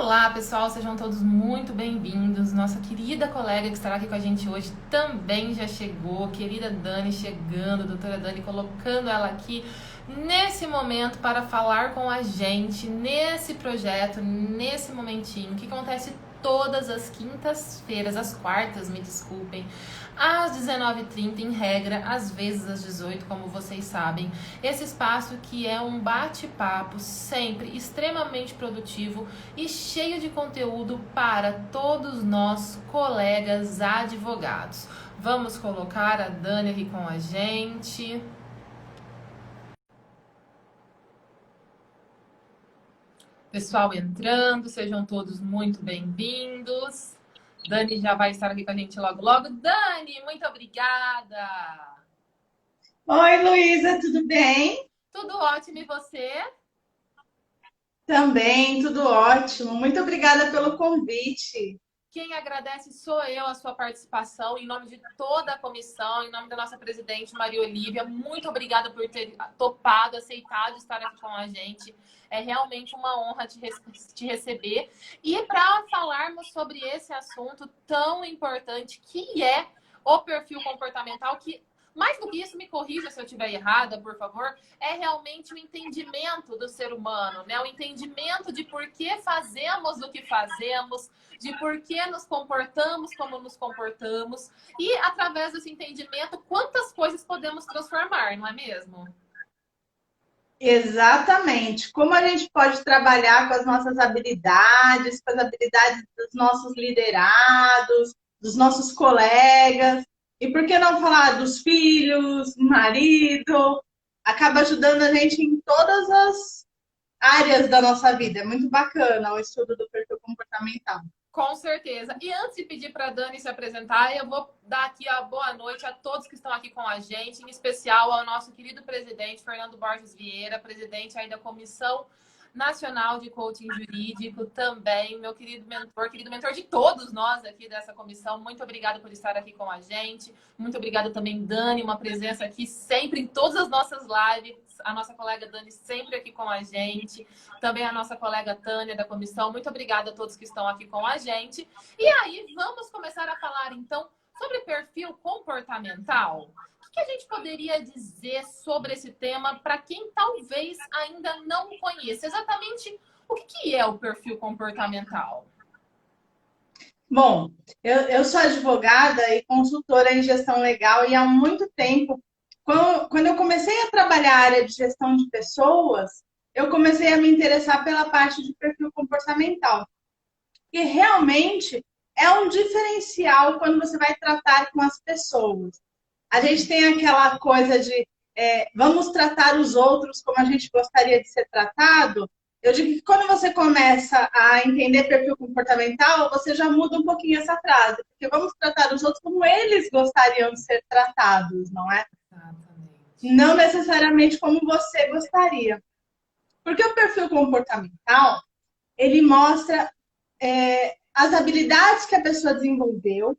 Olá, pessoal, sejam todos muito bem-vindos. Nossa querida colega que estará aqui com a gente hoje também já chegou. Querida Dani chegando, doutora Dani colocando ela aqui nesse momento para falar com a gente nesse projeto, nesse momentinho que acontece todas as quintas-feiras, as quartas, me desculpem, às 19h30, em regra, às vezes às 18h, como vocês sabem. Esse espaço que é um bate-papo sempre extremamente produtivo e cheio de conteúdo para todos nós, colegas advogados. Vamos colocar a Dani aqui com a gente. Pessoal entrando, sejam todos muito bem-vindos. Dani já vai estar aqui com a gente logo, logo. Dani, muito obrigada! Oi, Luísa, tudo bem? Tudo ótimo, e você? Também, tudo ótimo. Muito obrigada pelo convite. Quem agradece sou eu, a sua participação, em nome de toda a comissão, em nome da nossa presidente Maria Olívia. Muito obrigada por ter topado, aceitado estar aqui com a gente. É realmente uma honra te receber. E para falarmos sobre esse assunto tão importante que é o perfil comportamental, que mais do que isso, me corrija se eu estiver errada, por favor, é realmente o entendimento do ser humano, né? O entendimento de por que fazemos o que fazemos, de por que nos comportamos como nos comportamos e, através desse entendimento, quantas coisas podemos transformar, não é mesmo? Exatamente. Como a gente pode trabalhar com as nossas habilidades, com as habilidades dos nossos liderados, dos nossos colegas, e por que não falar dos filhos, marido? Acaba ajudando a gente em todas as áreas da nossa vida. É muito bacana o estudo do perfil comportamental. Com certeza. E antes de pedir para a Dani se apresentar, eu vou dar aqui a boa noite a todos que estão aqui com a gente, em especial ao nosso querido presidente, Fernando Borges Vieira, presidente aí da Comissão Nacional de Coaching Jurídico, também, meu querido mentor de todos nós aqui dessa comissão. Muito obrigada por estar aqui com a gente. Muito obrigada também, Dani, uma presença aqui sempre em todas as nossas lives. A nossa colega Dani sempre aqui com a gente. Também a nossa colega Tânia da comissão. Muito obrigada a todos que estão aqui com a gente. E aí, vamos começar a falar então sobre perfil comportamental. O que a gente poderia dizer sobre esse tema para quem talvez ainda não conheça? Exatamente o que é o perfil comportamental? Bom, eu sou advogada e consultora em gestão legal e há muito tempo, quando eu comecei a trabalhar a área de gestão de pessoas, eu comecei a me interessar pela parte de perfil comportamental, que realmente é um diferencial quando você vai tratar com as pessoas. A gente tem aquela coisa de vamos tratar os outros como a gente gostaria de ser tratado. Eu digo que quando você começa a entender perfil comportamental, você já muda um pouquinho essa frase, porque vamos tratar os outros como eles gostariam de ser tratados, não é? Exatamente. Não necessariamente como você gostaria. Porque o perfil comportamental, ele mostra as habilidades que a pessoa desenvolveu.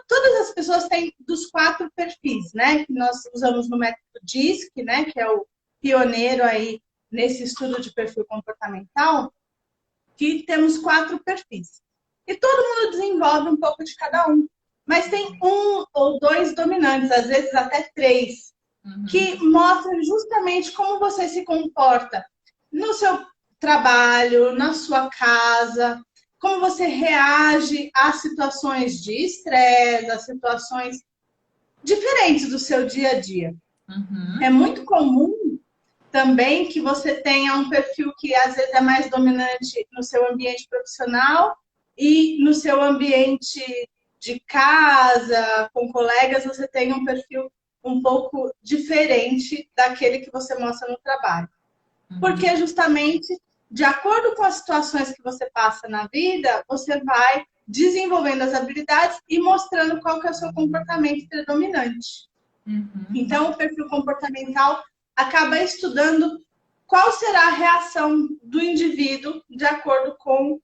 Todas as pessoas têm dos 4 perfis, né? Que nós usamos no método DISC, né? Que é o pioneiro aí nesse estudo de perfil comportamental, que temos 4 perfis. E todo mundo desenvolve um pouco de cada um. Mas tem um ou dois dominantes, às vezes até 3, Uhum. que mostram justamente como você se comporta no seu trabalho, na sua casa, como você reage a situações de estresse, a situações diferentes do seu dia a dia. É Uhum. muito comum também que você tenha um perfil que às vezes é mais dominante no seu ambiente profissional e no seu ambiente de casa, com colegas, você tem um perfil um pouco diferente daquele que você mostra no trabalho. Uhum. Porque justamente de acordo com as situações que você passa na vida, você vai desenvolvendo as habilidades e mostrando qual que é o seu comportamento predominante. Uhum. Então, o perfil comportamental acaba estudando qual será a reação do indivíduo de acordo com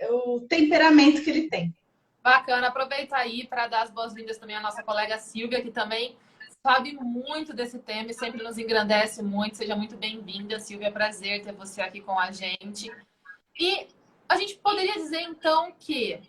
o temperamento que ele tem. Bacana, aproveita aí para dar as boas-vindas também à nossa colega Silvia, que também sabe muito desse tema e sempre nos engrandece muito. Seja muito bem-vinda, Silvia. É prazer ter você aqui com a gente. E A gente poderia dizer, então, que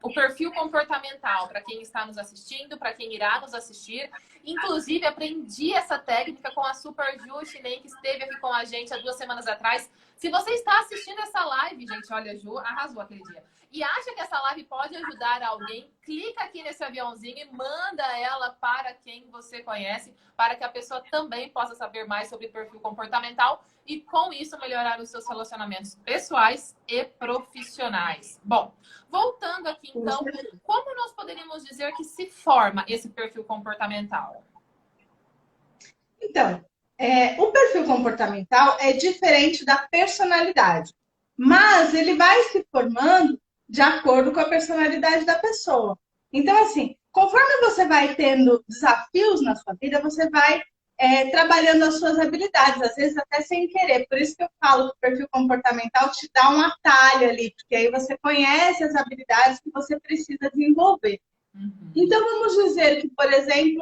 o perfil comportamental, para quem está nos assistindo, para quem irá nos assistir, inclusive aprendi essa técnica com a Super Ju Chinem, que esteve aqui com a gente há 2 semanas atrás. Se você está assistindo essa live, gente, olha, a Ju arrasou aquele dia, e acha que essa live pode ajudar alguém, clica aqui nesse aviãozinho e manda ela para quem você conhece, para que a pessoa também possa saber mais sobre perfil comportamental e, com isso, melhorar os seus relacionamentos pessoais e profissionais. Bom, voltando aqui, então, como nós poderíamos dizer que se forma esse perfil comportamental? Então, o perfil comportamental é diferente da personalidade, mas ele vai se formando de acordo com a personalidade da pessoa. Então, assim, conforme você vai tendo desafios na sua vida, você vai trabalhando as suas habilidades, às vezes até sem querer. Por isso que eu falo que o perfil comportamental te dá um atalho ali, porque aí você conhece as habilidades que você precisa desenvolver. Então, vamos dizer que, por exemplo,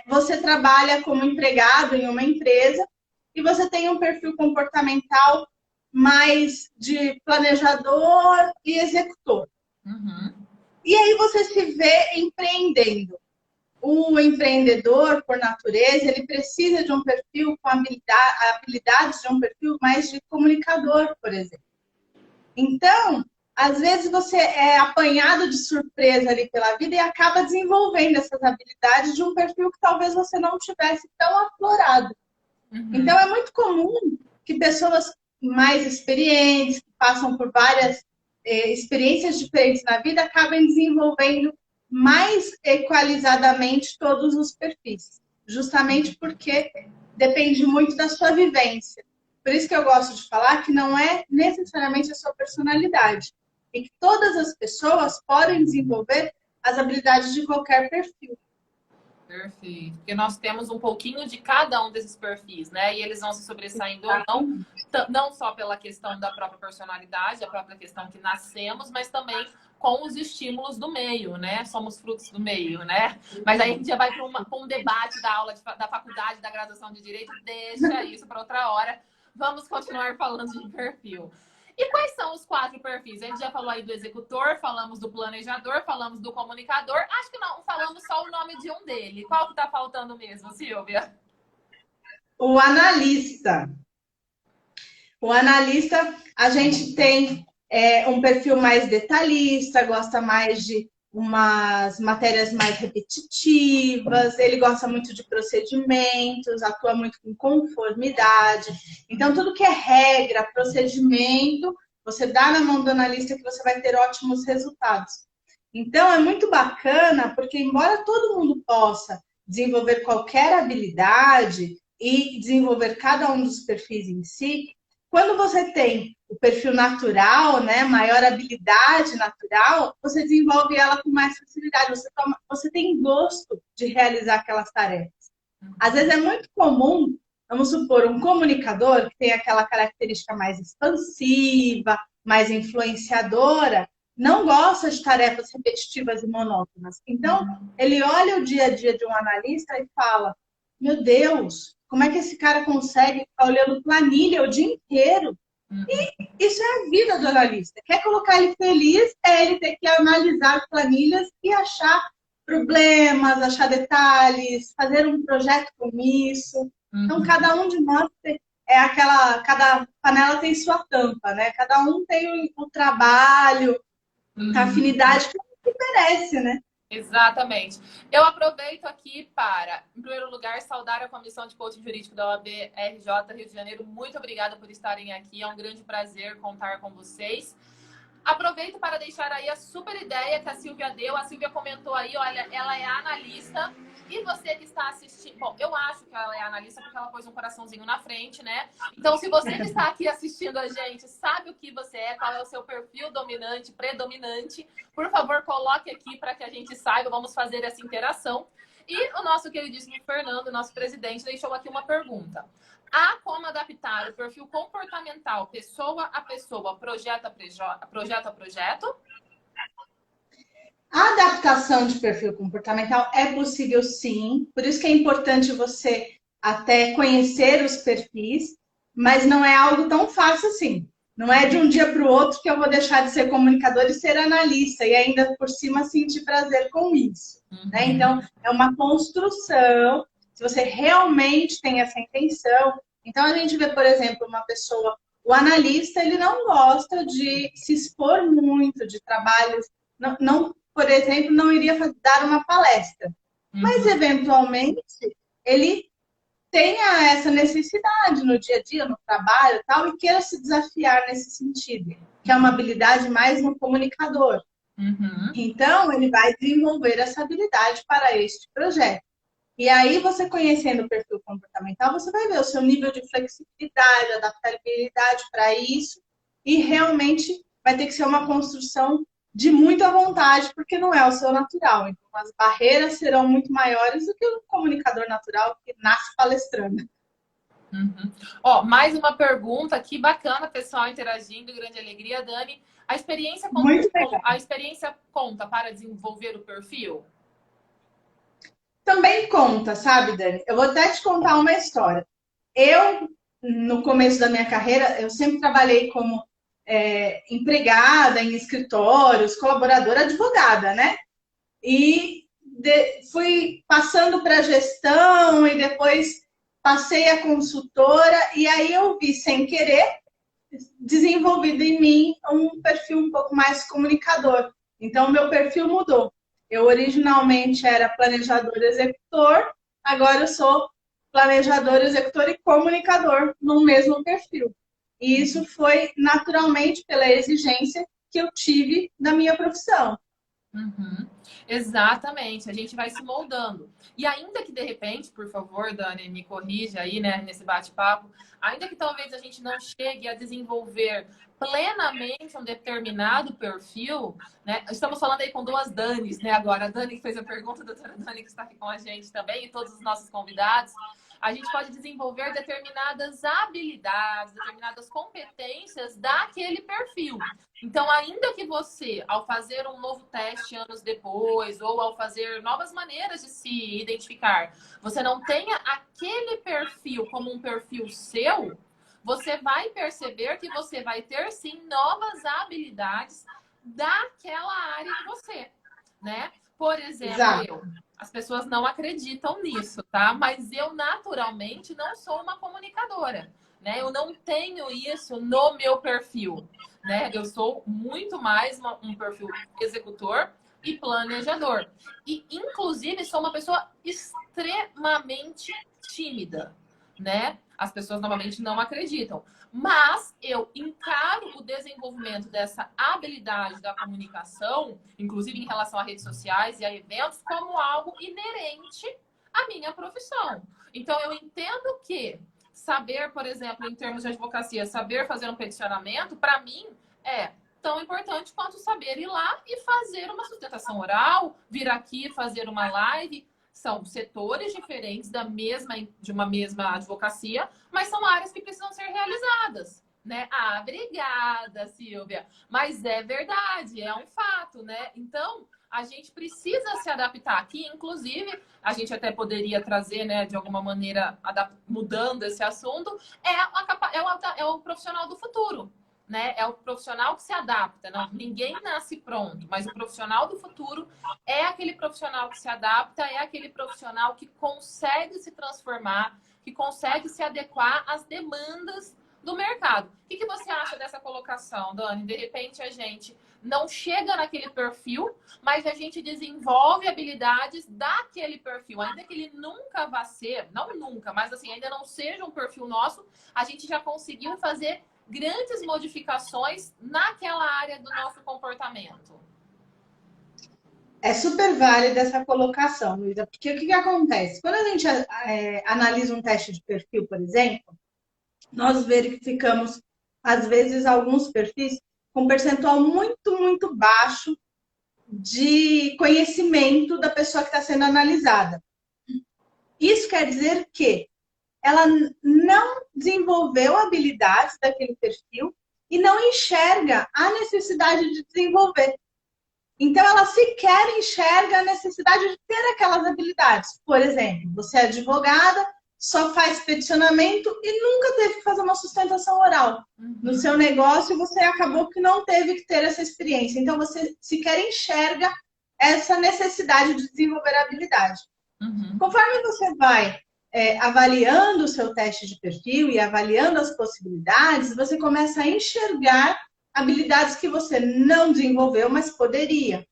você trabalha como empregado em uma empresa e você tem um perfil comportamental mais de planejador e executor. E aí você se vê empreendendo. O empreendedor, por natureza, ele precisa de um perfil com habilidades de um perfil mais de comunicador, por exemplo. Então, às vezes você é apanhado de surpresa ali pela vida e acaba desenvolvendo essas habilidades de um perfil que talvez você não tivesse tão aflorado. Então, é muito comum que pessoas mais experientes, que passam por várias experiências diferentes na vida, acabem desenvolvendo mais equalizadamente todos os perfis. Justamente porque depende muito da sua vivência. Por isso que eu gosto de falar que não é necessariamente a sua personalidade. E que todas as pessoas podem desenvolver as habilidades de qualquer perfil. Perfeito. Porque nós temos um pouquinho de cada um desses perfis, né? E eles vão se sobressaindo ou não, não só pela questão da própria personalidade, a própria questão que nascemos, mas também com os estímulos do meio, né? Somos frutos do meio, né? Mas aí a gente já vai para um debate da aula da faculdade, da graduação de Direito, deixa isso para outra hora. Vamos continuar falando de perfil. E quais são os 4 perfis? A gente já falou aí do executor, falamos do planejador, falamos do comunicador. Acho que não falamos só o nome de um dele. Qual que está faltando mesmo, Silvia? O analista. O analista, a gente tem um perfil mais detalhista, gosta mais de umas matérias mais repetitivas, ele gosta muito de procedimentos, atua muito com conformidade. Então, tudo que é regra, procedimento, você dá na mão do analista que você vai ter ótimos resultados. Então, é muito bacana, porque embora todo mundo possa desenvolver qualquer habilidade e desenvolver cada um dos perfis em si, quando você tem o perfil natural, né, maior habilidade natural, você desenvolve ela com mais facilidade. Você tem gosto de realizar aquelas tarefas. Às vezes é muito comum, vamos supor, um comunicador que tem aquela característica mais expansiva, mais influenciadora, não gosta de tarefas repetitivas e monótonas. Então, ele olha o dia a dia de um analista e fala: meu Deus, como é que esse cara consegue ficar olhando planilha o dia inteiro? E isso é a vida do analista. Quer colocar ele feliz, ele ter que analisar planilhas e achar problemas, achar detalhes, fazer um projeto com isso. Então, cada um de nós cada panela tem sua tampa, né? Cada um tem o trabalho, a afinidade que merece, né? Exatamente. Eu aproveito aqui para, em primeiro lugar, saudar a Comissão de Coaching Jurídico da OAB RJ Rio de Janeiro. Muito obrigada por estarem aqui. É um grande prazer contar com vocês. Aproveito para deixar aí a super ideia que a Silvia deu. A Silvia comentou aí, olha, ela é analista. E você que está assistindo... Bom, eu acho que ela é analista porque ela pôs um coraçãozinho na frente, né? Então, se você que está aqui assistindo a gente sabe o que você é, qual é o seu perfil dominante, predominante, por favor, coloque aqui para que a gente saiba. Vamos fazer essa interação. E o nosso queridíssimo Fernando, nosso presidente, deixou aqui uma pergunta. Há como adaptar o perfil comportamental pessoa a pessoa, projeto a projeto? A adaptação de perfil comportamental é possível sim, por isso que é importante você até conhecer os perfis, mas não é algo tão fácil assim. Não é de um dia para o outro que eu vou deixar de ser comunicador e ser analista, e ainda por cima sentir prazer com isso. Né? Então, é uma construção, se você realmente tem essa intenção. Então, a gente vê, por exemplo, uma pessoa, o analista, ele não gosta de se expor muito de trabalhos, por exemplo, não iria dar uma palestra, mas, eventualmente, ele tenha essa necessidade no dia a dia, no trabalho e tal, e queira se desafiar nesse sentido, que é uma habilidade mais no comunicador. Então, ele vai desenvolver essa habilidade para este projeto. E aí, você conhecendo o perfil comportamental, você vai ver o seu nível de flexibilidade, adaptabilidade para isso, e realmente vai ter que ser uma construção de muita vontade, porque não é o seu natural. Então, as barreiras serão muito maiores do que o comunicador natural que nasce palestrando. Ó, mais uma pergunta, que bacana, pessoal interagindo, grande alegria, Dani. A experiência conta para desenvolver o perfil? Também conta, sabe, Dani? Eu vou até te contar uma história. Eu, no começo da minha carreira, eu sempre trabalhei como empregada em escritórios, colaboradora, advogada, né? E fui passando para gestão e depois passei a consultora e aí eu vi, sem querer, desenvolvido em mim um perfil um pouco mais comunicador. Então, meu perfil mudou. Eu originalmente era planejador executor, agora eu sou planejador, executor e comunicador no mesmo perfil. E isso foi naturalmente pela exigência que eu tive da minha profissão. Exatamente, a gente vai se moldando. E ainda que de repente, por favor, Dani, me corrija aí, né, nesse bate-papo, ainda que talvez a gente não chegue a desenvolver plenamente um determinado perfil, né? Estamos falando aí com duas Danis, né? Agora, a Dani que fez a pergunta, a doutora Dani que está aqui com a gente também, e todos os nossos convidados. A gente pode desenvolver determinadas habilidades, determinadas competências daquele perfil. Então, ainda que você, ao fazer um novo teste anos depois, ou ao fazer novas maneiras de se identificar, você não tenha aquele perfil como um perfil seu, você vai perceber que você vai ter, sim, novas habilidades daquela área de você, né? Por exemplo, as pessoas não acreditam nisso, tá? Mas eu, naturalmente, não sou uma comunicadora, né? Eu não tenho isso no meu perfil, né? Eu sou muito mais um perfil executor e planejador. E, inclusive, sou uma pessoa extremamente tímida, né? As pessoas normalmente não acreditam. Mas eu encaro o desenvolvimento dessa habilidade da comunicação, inclusive em relação a redes sociais e a eventos, como algo inerente à minha profissão. Então, eu entendo que saber, por exemplo, em termos de advocacia, saber fazer um peticionamento, para mim, é tão importante quanto saber ir lá e fazer uma sustentação oral, vir aqui fazer uma live. São setores diferentes de uma mesma advocacia, mas são áreas que precisam ser realizadas, né? Ah, obrigada, Silvia. Mas é verdade, é um fato, né? Então, a gente precisa se adaptar aqui. Inclusive, a gente até poderia trazer, né, de alguma maneira, mudando esse assunto, é o profissional do futuro. Né? É o profissional que se adapta. Não, ninguém nasce pronto, mas o profissional do futuro é aquele profissional que se adapta, é aquele profissional que consegue se transformar, que consegue se adequar às demandas do mercado. O que você acha dessa colocação, Dani? De repente a gente não chega naquele perfil, mas a gente desenvolve habilidades daquele perfil, ainda que ele nunca vá ser, não nunca, mas assim, ainda não seja um perfil nosso, a gente já conseguiu fazer grandes modificações naquela área do nosso comportamento. É super válida essa colocação, Luísa, porque o que acontece? Quando a gente analisa um teste de perfil, por exemplo, nós verificamos, às vezes, alguns perfis com um percentual muito, muito baixo de conhecimento da pessoa que está sendo analisada. Isso quer dizer que ela não desenvolveu habilidades daquele perfil e não enxerga a necessidade de desenvolver. Então, ela sequer enxerga a necessidade de ter aquelas habilidades. Por exemplo, você é advogada, só faz peticionamento e nunca teve que fazer uma sustentação oral. No seu negócio, você acabou que não teve que ter essa experiência. Então, você sequer enxerga essa necessidade de desenvolver a habilidade. Conforme você vai avaliando o seu teste de perfil e avaliando as possibilidades, você começa a enxergar habilidades que você não desenvolveu, mas poderia.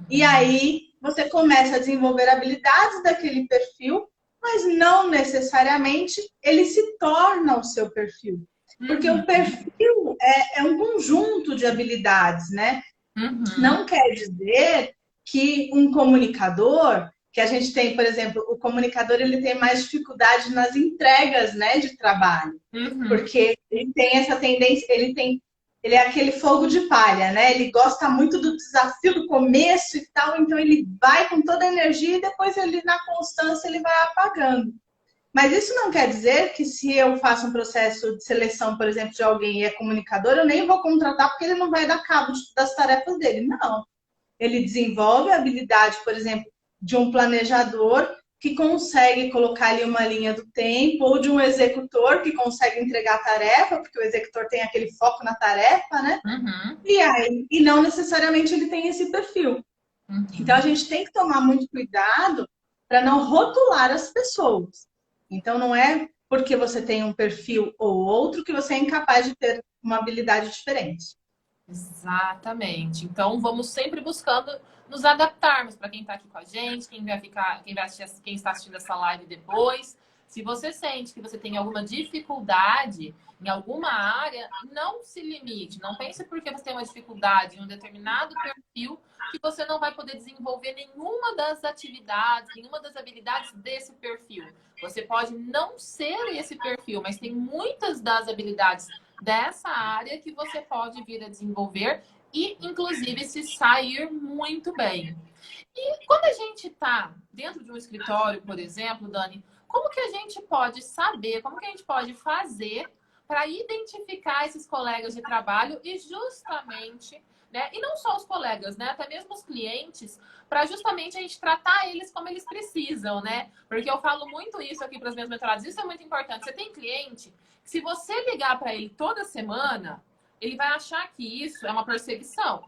E aí, você começa a desenvolver habilidades daquele perfil, mas não necessariamente ele se torna o seu perfil. Porque o perfil é um conjunto de habilidades, né? Não quer dizer que um comunicador, que a gente tem, por exemplo, o comunicador ele tem mais dificuldade nas entregas, né, de trabalho. Porque ele tem essa tendência, ele é aquele fogo de palha, né? Ele gosta muito do desafio do começo e tal, então ele vai com toda a energia e depois ele, na constância, ele vai apagando. Mas isso não quer dizer que se eu faço um processo de seleção, por exemplo, de alguém e é comunicador, eu nem vou contratar porque ele não vai dar cabo das tarefas dele. Não. Ele desenvolve a habilidade, por exemplo, de um planejador que consegue colocar ali uma linha do tempo, ou de um executor que consegue entregar a tarefa, porque o executor tem aquele foco na tarefa, né? E não necessariamente ele tem esse perfil. Então, a gente tem que tomar muito cuidado para não rotular as pessoas. Então, não é porque você tem um perfil ou outro que você é incapaz de ter uma habilidade diferente. Exatamente. Então, vamos sempre buscando nos adaptarmos para quem está aqui com a gente, quem vai ficar, quem vai assistir, quem está assistindo essa live depois. Se você sente que você tem alguma dificuldade em alguma área, não se limite. Não pense porque você tem uma dificuldade em um determinado perfil que você não vai poder desenvolver nenhuma das atividades, nenhuma das habilidades desse perfil. Você pode não ser esse perfil, mas tem muitas das habilidades dessa área que você pode vir a desenvolver e, inclusive, se sair muito bem. E quando a gente está dentro de um escritório, por exemplo, Dani, como que a gente pode saber, como que a gente pode fazer para identificar esses colegas de trabalho e justamente, né, e não só os colegas, né, até mesmo os clientes, para justamente a gente tratar eles como eles precisam, né? Porque eu falo muito isso aqui para os meus mentorados, isso é muito importante. Você tem cliente que se você ligar para ele toda semana, ele vai achar que isso é uma perseguição.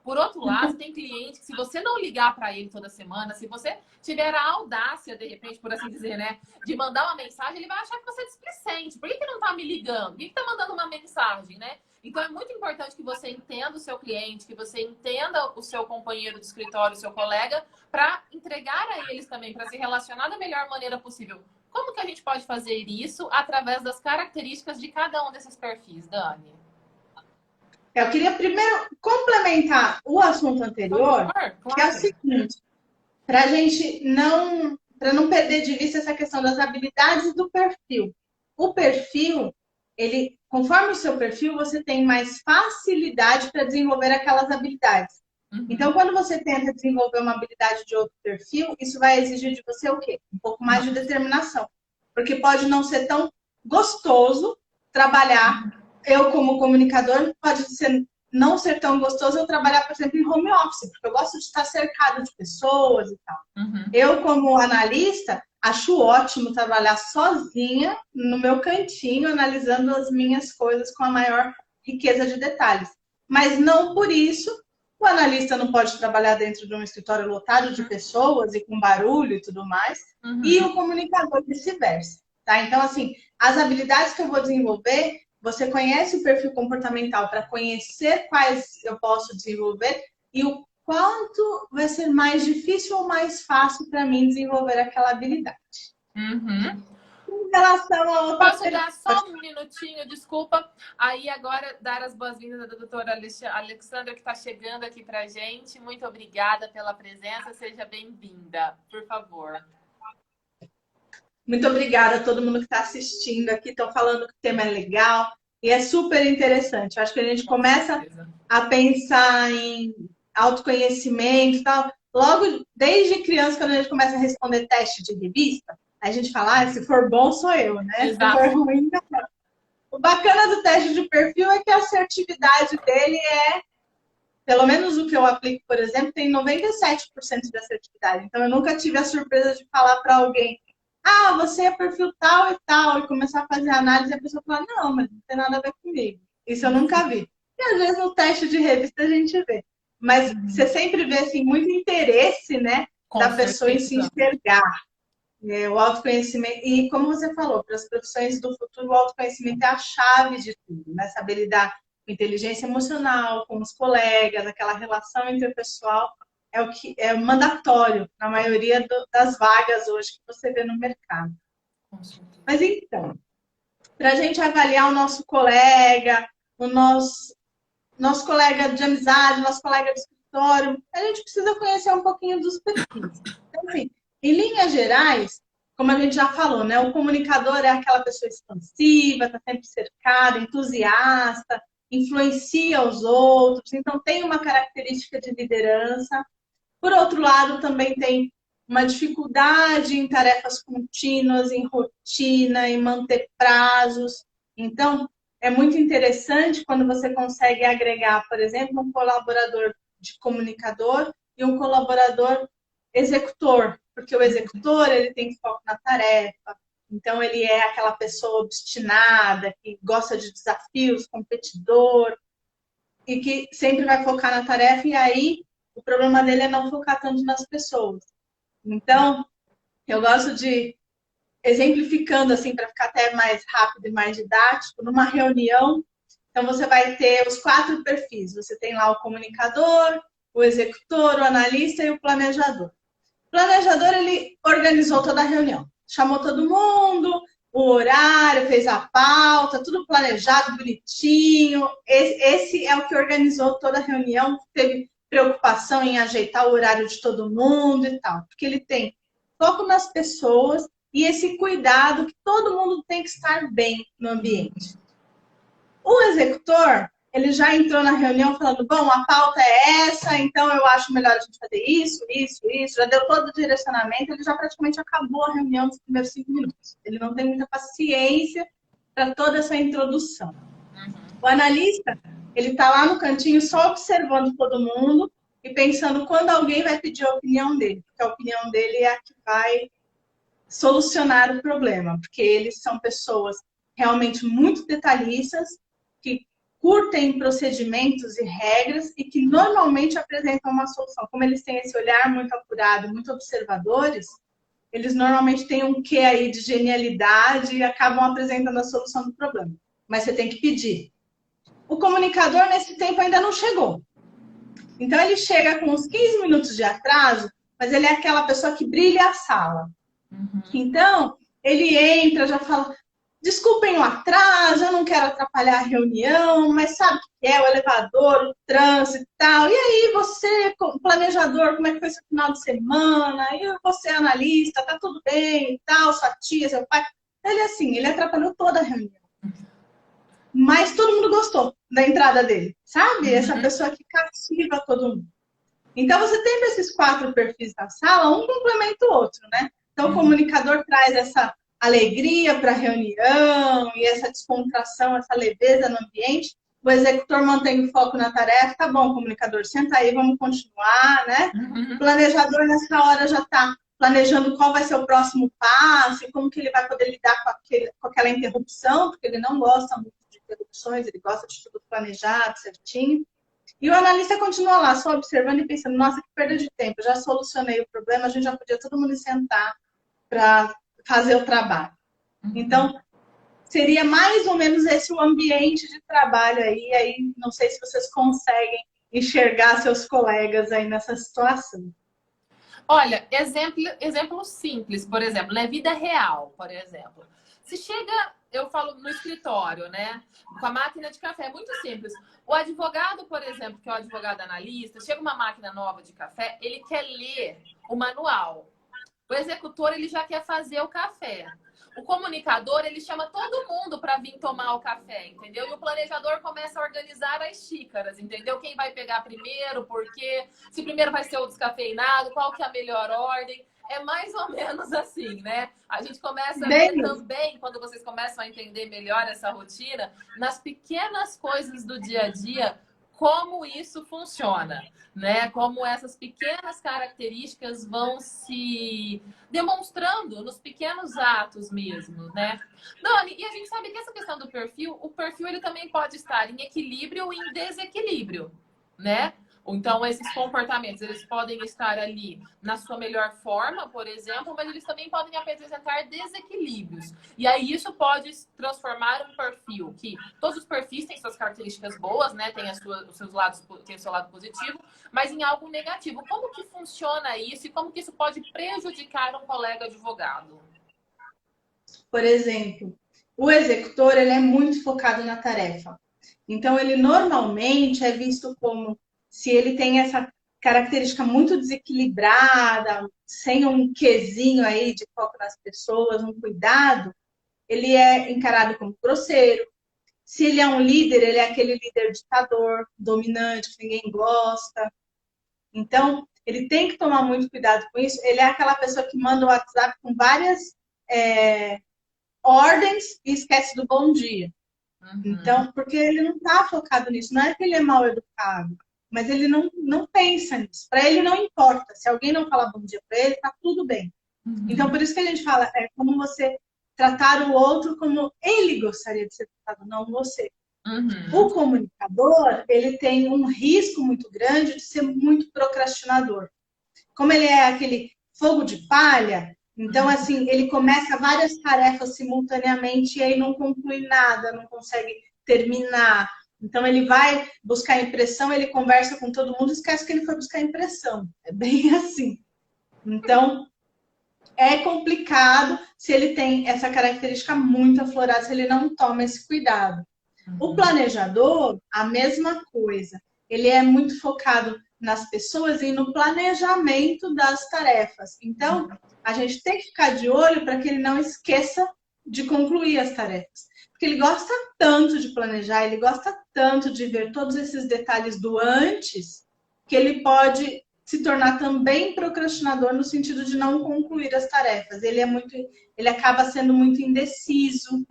Por outro lado, tem cliente que se você não ligar para ele toda semana, se você tiver a audácia, de repente, por assim dizer, né, de mandar uma mensagem, ele vai achar que você é displicente. Por que não tá me ligando? Por que tá mandando uma mensagem, né? Então, é muito importante que você entenda o seu cliente, que você entenda o seu companheiro de escritório, o seu colega, para entregar a eles também, para se relacionar da melhor maneira possível. Como que a gente pode fazer isso através das características de cada um desses perfis, Dani? Eu queria primeiro complementar o assunto anterior, claro. Que é o seguinte, para a gente para não perder de vista essa questão das habilidades do perfil. O perfil, ele, conforme o seu perfil, você tem mais facilidade para desenvolver aquelas habilidades. Então, quando você tenta desenvolver uma habilidade de outro perfil, isso vai exigir de você o quê? Um pouco mais de determinação. Porque pode não ser tão gostoso trabalhar. Eu, como comunicador, pode não ser tão gostoso eu trabalhar, por exemplo, em home office, porque eu gosto de estar cercado de pessoas e tal. Eu, como analista, acho ótimo trabalhar sozinha no meu cantinho, analisando as minhas coisas com a maior riqueza de detalhes. Mas não por isso o analista não pode trabalhar dentro de um escritório lotado de pessoas e com barulho e tudo mais, e o comunicador vice-versa, tá? Então, assim, as habilidades que eu vou desenvolver, você conhece o perfil comportamental para conhecer quais eu posso desenvolver e o quanto vai ser mais difícil ou mais fácil para mim desenvolver aquela habilidade. Em relação a outra... Posso dar só um minutinho, desculpa. Aí agora dar as boas-vindas à doutora Alexandra, que está chegando aqui para a gente. Muito obrigada pela presença, seja bem-vinda, por favor. Muito obrigada a todo mundo que está assistindo aqui. Estão falando que o tema é legal e é super interessante. Eu acho que a gente começa a pensar em autoconhecimento e tal. Logo, desde criança, quando a gente começa a responder teste de revista, a gente fala, se for bom, sou eu, né? Exato. Se for ruim, não. O bacana do teste de perfil é que a assertividade dele pelo menos o que eu aplico, por exemplo, tem 97% de assertividade. Então, eu nunca tive a surpresa de falar para alguém, ah, você é perfil tal e tal, e começar a fazer análise, e a pessoa fala, não, mas não tem nada a ver comigo. Isso eu nunca vi. E às vezes no teste de revista a gente vê. Mas você sempre vê assim, muito interesse, né, Com da pessoa em se certeza. enxergar. Né, o autoconhecimento, e como você falou, para as profissões do futuro, o autoconhecimento é a chave de tudo, né? Saber lidar com inteligência emocional, com os colegas, aquela relação interpessoal, é o que é mandatório na maioria das vagas hoje que você vê no mercado. Com certeza. Mas então, para a gente avaliar o nosso colega, o nosso colega de amizade, nosso colega de escritório, a gente precisa conhecer um pouquinho dos perfis. Então, assim, em linhas gerais, como a gente já falou, né? O comunicador é aquela pessoa expansiva, está sempre cercada, entusiasta, influencia os outros, então tem uma característica de liderança. Por outro lado, também tem uma dificuldade em tarefas contínuas, em rotina, em manter prazos. Então, é muito interessante quando você consegue agregar, por exemplo, um colaborador de comunicador e um colaborador executor, porque o executor ele tem foco na tarefa, então ele é aquela pessoa obstinada, que gosta de desafios, competidor, e que sempre vai focar na tarefa, e aí o problema dele é não focar tanto nas pessoas. Então, eu gosto de, exemplificando assim, para ficar até mais rápido e mais didático, numa reunião, então você vai ter os 4 perfis. Você tem lá o comunicador, o executor, o analista e o planejador. O planejador, ele organizou toda a reunião. Chamou todo mundo, o horário, fez a pauta, tudo planejado, bonitinho. Esse é o que organizou toda a reunião, teve preocupação em ajeitar o horário de todo mundo e tal. Porque ele tem foco nas pessoas e esse cuidado que todo mundo tem que estar bem no ambiente. O executor, ele já entrou na reunião falando, bom, a pauta é essa, então eu acho melhor a gente fazer isso, já deu todo o direcionamento, ele já praticamente acabou a reunião nos primeiros 5 minutos. Ele não tem muita paciência para toda essa introdução. O analista, ele está lá no cantinho só observando todo mundo e pensando quando alguém vai pedir a opinião dele, porque a opinião dele é a que vai solucionar o problema, porque eles são pessoas realmente muito detalhistas, que curtem procedimentos e regras e que normalmente apresentam uma solução. Como eles têm esse olhar muito apurado, muito observadores, eles normalmente têm um quê aí de genialidade e acabam apresentando a solução do problema. Mas você tem que pedir. O comunicador, nesse tempo, ainda não chegou. Então, ele chega com uns 15 minutos de atraso, mas ele é aquela pessoa que brilha a sala. Então, ele entra, já fala, desculpem o atraso, eu não quero atrapalhar a reunião, mas sabe o que é o elevador, o trânsito e tal. E aí, você, planejador, como é que foi seu final de semana? E você, analista, tá tudo bem e tal, sua tia, seu pai. Ele, assim, ele atrapalhou toda a reunião. Mas todo mundo gostou da entrada dele, sabe? Essa pessoa que cativa todo mundo. Então, você tem esses 4 perfis da sala, um complementa o outro, né? Então, o comunicador traz essa alegria para a reunião e essa descontração, essa leveza no ambiente. O executor mantém o foco na tarefa. Tá bom, comunicador, senta aí, vamos continuar, né? O planejador, nessa hora, já está planejando qual vai ser o próximo passo e como que ele vai poder lidar com aquela interrupção, porque ele não gosta muito de interrupções, ele gosta de tudo planejado, certinho. E o analista continua lá, só observando e pensando, nossa, que perda de tempo, já solucionei o problema, a gente já podia todo mundo sentar para fazer o trabalho. Então, seria mais ou menos esse o ambiente de trabalho aí não sei se vocês conseguem enxergar seus colegas aí nessa situação. Olha, exemplo simples, por exemplo, na vida real, por exemplo. Se chega, eu falo no escritório, né? Com a máquina de café, é muito simples. O advogado, por exemplo, que é o advogado analista, chega uma máquina nova de café, ele quer ler o manual. O executor, ele já quer fazer o café. O comunicador, ele chama todo mundo para vir tomar o café, entendeu? E o planejador começa a organizar as xícaras, entendeu? Quem vai pegar primeiro, por quê? Se primeiro vai ser o descafeinado, qual que é a melhor ordem? É mais ou menos assim, né? A gente começa a ver também, quando vocês começam a entender melhor essa rotina, nas pequenas coisas do dia a dia, como isso funciona, né? Como essas pequenas características vão se demonstrando nos pequenos atos mesmo, né? Dani, e a gente sabe que essa questão do perfil, o perfil ele também pode estar em equilíbrio ou em desequilíbrio, né? Então, esses comportamentos, eles podem estar ali na sua melhor forma, por exemplo, mas eles também podem apresentar desequilíbrios. E aí, isso pode transformar um perfil, que todos os perfis têm suas características boas, né? Tem os seus lados, tem o seu lado positivo, mas em algo negativo. Como que funciona isso e como que isso pode prejudicar um colega advogado? Por exemplo, o executor ele é muito focado na tarefa. Então, ele normalmente é visto como se ele tem essa característica muito desequilibrada, sem um quesinho aí de foco nas pessoas, um cuidado, ele é encarado como grosseiro. Se ele é um líder, ele é aquele líder ditador, dominante, que ninguém gosta. Então, ele tem que tomar muito cuidado com isso. Ele é aquela pessoa que manda o WhatsApp com várias ordens e esquece do bom dia. Então, porque ele não está focado nisso. Não é que ele é mal educado, mas ele não pensa nisso. Para ele não importa. Se alguém não falar bom dia para ele, tá tudo bem. Então, por isso que a gente fala, é como você tratar o outro como ele gostaria de ser tratado, não você. O comunicador, ele tem um risco muito grande de ser muito procrastinador. Como ele é aquele fogo de palha, então, assim, ele começa várias tarefas simultaneamente e aí não conclui nada, não consegue terminar. Então, ele vai buscar impressão, ele conversa com todo mundo, esquece que ele foi buscar impressão. É bem assim. Então, é complicado se ele tem essa característica muito aflorada, se ele não toma esse cuidado. O planejador, a mesma coisa. Ele é muito focado nas pessoas e no planejamento das tarefas. Então, a gente tem que ficar de olho para que ele não esqueça de concluir as tarefas. Porque ele gosta tanto de planejar, ele gosta tanto de ver todos esses detalhes do antes, que ele pode se tornar também procrastinador no sentido de não concluir as tarefas. Ele acaba sendo muito indeciso.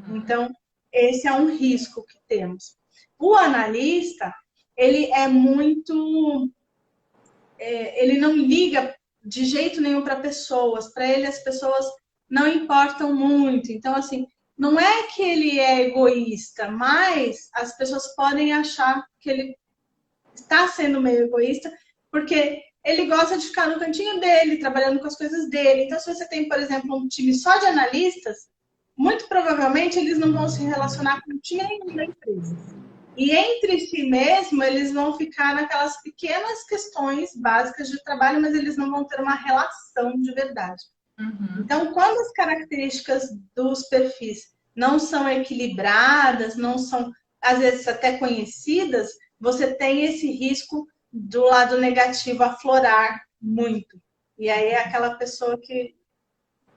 Então, esse é um risco que temos. O analista, ele é muito... ele não liga de jeito nenhum para pessoas. Para ele, as pessoas não importam muito. Então, assim, não é que ele é egoísta, mas as pessoas podem achar que ele está sendo meio egoísta, porque ele gosta de ficar no cantinho dele, trabalhando com as coisas dele. Então, se você tem, por exemplo, um time só de analistas, muito provavelmente eles não vão se relacionar com time nenhum da empresa. E entre si mesmo, eles vão ficar naquelas pequenas questões básicas de trabalho, mas eles não vão ter uma relação de verdade. Então, quando as características dos perfis não são equilibradas, não são, às vezes, até conhecidas, você tem esse risco do lado negativo aflorar muito. E aí é aquela pessoa que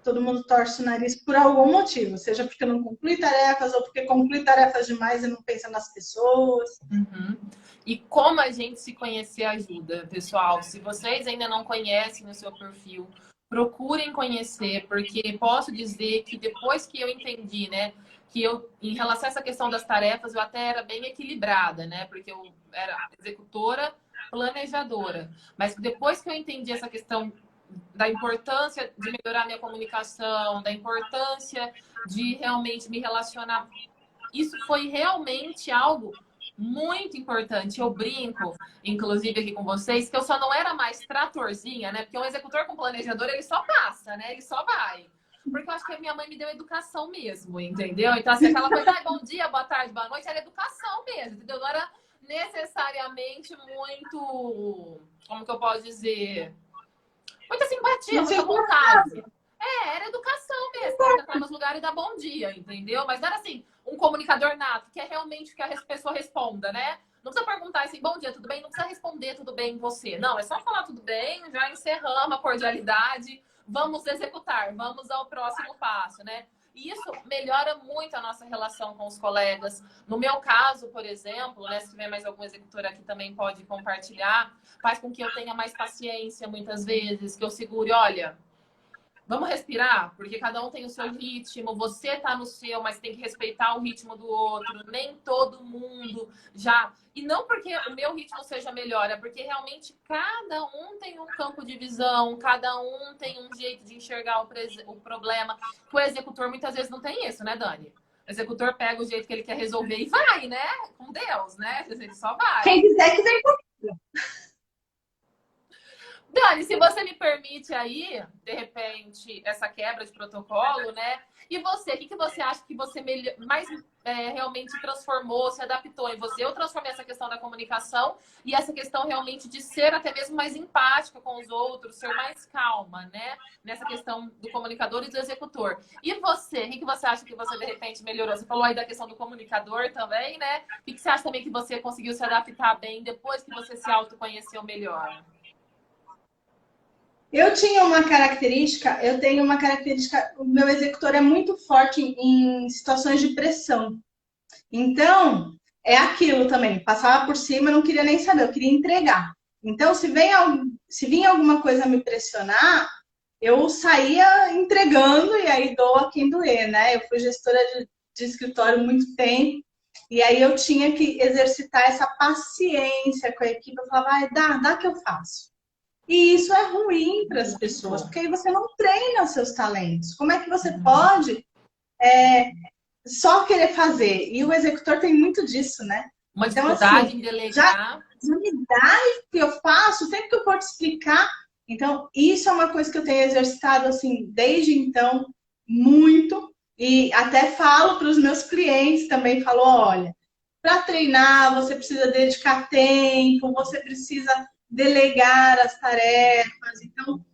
todo mundo torce o nariz por algum motivo, seja porque não conclui tarefas ou porque conclui tarefas demais e não pensa nas pessoas. E como a gente se conhecer ajuda, pessoal. Se vocês ainda não conhecem o seu perfil, procurem conhecer, porque posso dizer que depois que eu entendi, né, que eu, em relação a essa questão das tarefas, eu até era bem equilibrada, né, porque eu era executora, planejadora. Mas depois que eu entendi essa questão da importância de melhorar minha comunicação, da importância de realmente me relacionar, isso foi realmente algo muito importante. Eu brinco, inclusive aqui com vocês, que eu só não era mais tratorzinha, né? Porque um executor com planejador, ele só passa, né? Ele só vai. Porque eu acho que a minha mãe me deu educação mesmo, entendeu? Então, assim, aquela coisa, bom dia, boa tarde, boa noite, era educação mesmo, entendeu? Não era necessariamente muito, como que eu posso dizer? Muita simpatia, muita vontade. Era educação mesmo, para entrar nos lugares e dar bom dia, entendeu? Mas não era assim, um comunicador nato, que é realmente que a pessoa responda, né? Não precisa perguntar assim, bom dia, tudo bem? Não precisa responder tudo bem você. Não, é só falar tudo bem, já encerramos a cordialidade, vamos executar, vamos ao próximo passo, né? E isso melhora muito a nossa relação com os colegas. No meu caso, por exemplo, né, se tiver mais algum executor aqui também pode compartilhar, faz com que eu tenha mais paciência muitas vezes, que eu segure, olha, Vamos respirar, porque cada um tem o seu ritmo, você tá no seu, mas tem que respeitar o ritmo do outro. Nem todo mundo já. E não porque o meu ritmo seja melhor, é porque realmente cada um tem um campo de visão, cada um tem um jeito de enxergar o problema. O executor muitas vezes não tem isso, né, Dani? O executor pega o jeito que ele quer resolver e vai, né? Com Deus, né? Ele só vai. Quem quiser que vem comigo. Dani, se você me permite aí, de repente, essa quebra de protocolo, né? E você, o que você acha que você mais realmente transformou, se adaptou em você? Eu transformei essa questão da comunicação e essa questão realmente de ser até mesmo mais empática com os outros, ser mais calma, né? Nessa questão do comunicador e do executor. E você, o que você acha que você, de repente, melhorou? Você falou aí da questão do comunicador também, né? O que você acha também que você conseguiu se adaptar bem depois que você se autoconheceu melhor? Eu tenho uma característica, o meu executor é muito forte em situações de pressão. Então, é aquilo também, passava por cima, não queria nem saber, eu queria entregar. Então, se vinha alguma coisa me pressionar, eu saía entregando e aí doa quem doer, né? Eu fui gestora de escritório muito tempo e aí eu tinha que exercitar essa paciência com a equipe. Eu falava, vai, dá que eu faço. E isso é ruim para as pessoas, porque aí você não treina os seus talentos. Como é que você pode só querer fazer? E o executor tem muito disso, né? Uma Então, dificuldade em assim, delegar. já me dá o que eu faço, o tempo que eu for te explicar. Então, isso é uma coisa que eu tenho exercitado, assim, desde então, muito. E até falo para os meus clientes também, falo, olha, para treinar, você precisa dedicar tempo, você precisa delegar as tarefas. Então,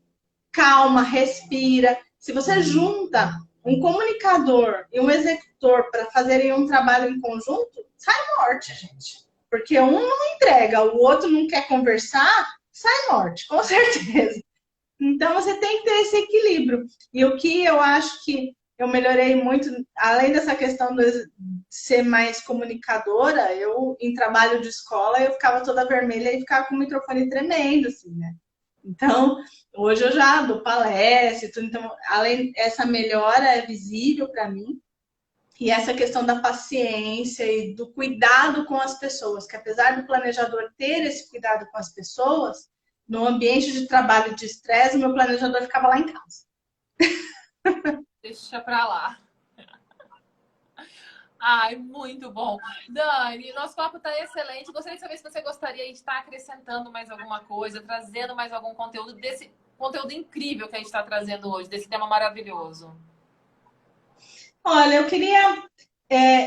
calma, respira. Se você junta um comunicador e um executor para fazerem um trabalho em conjunto, sai morte, gente. Porque um não entrega, o outro não quer conversar, sai morte, com certeza. Então você tem que ter esse equilíbrio. E o que eu acho que eu melhorei muito, além dessa questão de ser mais comunicadora, eu em trabalho de escola eu ficava toda vermelha e ficava com o microfone tremendo, assim, né? Então, hoje eu já dou palestra e tudo, então, além essa melhora é visível para mim. E essa questão da paciência e do cuidado com as pessoas, que apesar do planejador ter esse cuidado com as pessoas, no ambiente de trabalho de estresse, meu planejador ficava lá em casa. Deixa pra lá. Ai, muito bom. Dani, nosso papo está excelente. Gostaria de saber se você gostaria de estar acrescentando mais alguma coisa, trazendo mais algum conteúdo desse conteúdo incrível que a gente está trazendo hoje, desse tema maravilhoso. Olha, eu queria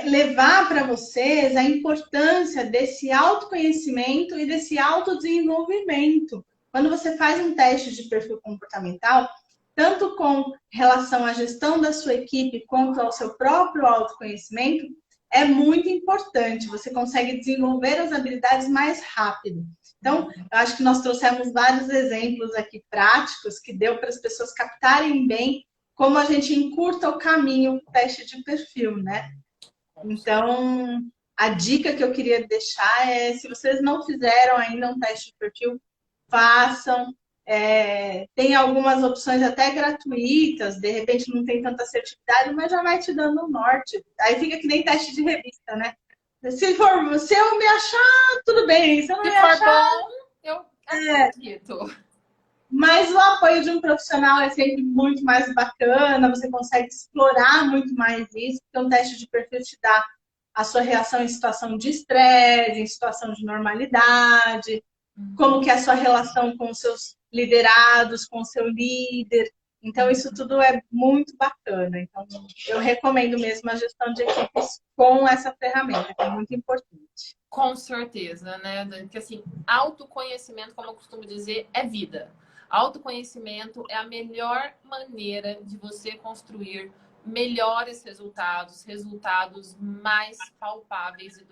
levar para vocês a importância desse autoconhecimento e desse autodesenvolvimento. Quando você faz um teste de perfil comportamental, tanto com relação à gestão da sua equipe quanto ao seu próprio autoconhecimento, é muito importante. Você consegue desenvolver as habilidades mais rápido. Então, eu acho que nós trouxemos vários exemplos aqui práticos que deu para as pessoas captarem bem como a gente encurta o caminho do teste de perfil, né? Então, a dica que eu queria deixar é, se vocês não fizeram ainda um teste de perfil, façam. Tem algumas opções até gratuitas, de repente não tem tanta assertividade, mas já vai te dando um norte. Aí fica que nem teste de revista, né? Se eu me achar, tudo bem. Se eu não Se me for achar, bom, eu acredito. mas o apoio de um profissional é sempre muito mais bacana, você consegue explorar muito mais isso, porque um teste de perfil te dá a sua reação em situação de estresse, em situação de normalidade, como que é a sua relação com os seus liderados, com o seu líder. Então, isso tudo é muito bacana. Então, eu recomendo mesmo a gestão de equipes com essa ferramenta, que é muito importante. Com certeza, né, Dani? Porque assim, autoconhecimento, como eu costumo dizer, é vida. Autoconhecimento é a melhor maneira de você construir melhores resultados, resultados mais palpáveis e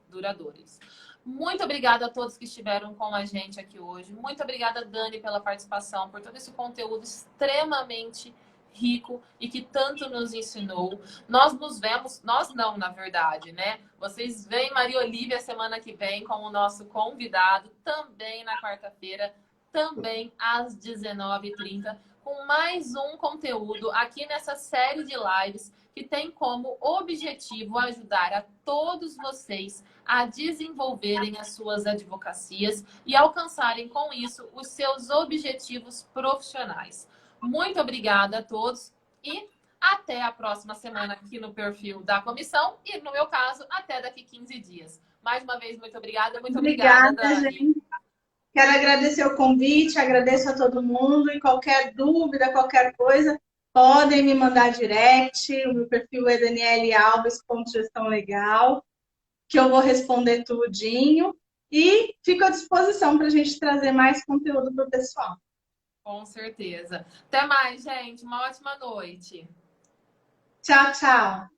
duradouros. Muito obrigada a todos que estiveram com a gente aqui hoje. Muito obrigada, Dani, pela participação, por todo esse conteúdo extremamente rico e que tanto nos ensinou. Nós nos vemos, nós não, na verdade, né? Vocês veem Maria Olívia semana que vem com o nosso convidado, também na quarta-feira, também às 19h30, com mais um conteúdo aqui nessa série de lives que tem como objetivo ajudar a todos vocês a desenvolverem as suas advocacias e alcançarem com isso os seus objetivos profissionais. Muito obrigada a todos e até a próxima semana aqui no perfil da comissão e, no meu caso, até daqui 15 dias. Mais uma vez, muito obrigada. Muito obrigada, Dani. Gente. Quero agradecer o convite, agradeço a todo mundo e qualquer dúvida, qualquer coisa, podem me mandar direct. O meu perfil é danielealves.gestãolegal, que eu vou responder tudinho. E fico à disposição para a gente trazer mais conteúdo para o pessoal. Com certeza. Até mais, gente. Uma ótima noite. Tchau, tchau.